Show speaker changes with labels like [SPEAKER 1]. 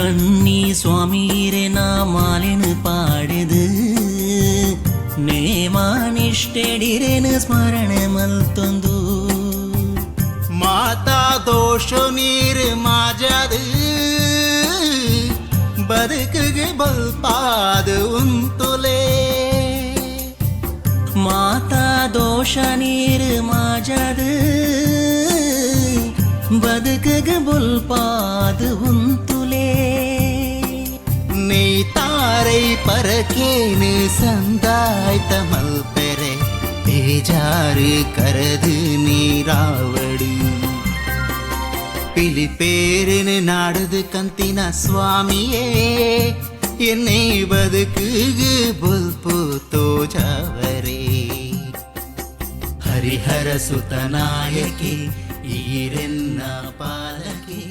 [SPEAKER 1] ಕಣ್ಣಿ ಸ್ವಾಮೀರೆ ನಾ ಮಾಲಿನ ಪಾಡಿದು ನೇಮಾನಿಷ್ಟೆಡಿರೇನು ಸ್ಮರಣೆ ಮಲ್ತೊಂದು
[SPEAKER 2] ಮಾತಾ ದೋಷ ನೀರು ಮಾಜದು ಬದುಕಿಗೆ ಬಲ್ಪಾದು ಉಂತುಲೇ
[SPEAKER 1] ಮಾತಾ ದೋಷ ನೀರು ಮಾಜದು ಬದುಕಿಗೆ ಬಲ್ಪಾದು ಉಂತುಲೇ
[SPEAKER 2] நீ தாரை பறக்கேனு சந்தாய்த்த மல்பெರೆ ಬೇಜಾರು ಕರದು ನೀರಾವಡು பிலிப்பேருன்னு நாடுது கந்தின சுவாமியே என்னை ಬದುಕಿಗೆ ಬಲ್ಪು ತೋಜವರೇ ಹರಿಹರ ಸುತ ನಾಯಕಿ ಈರೆನ್ನ ಪಾಲಕಿ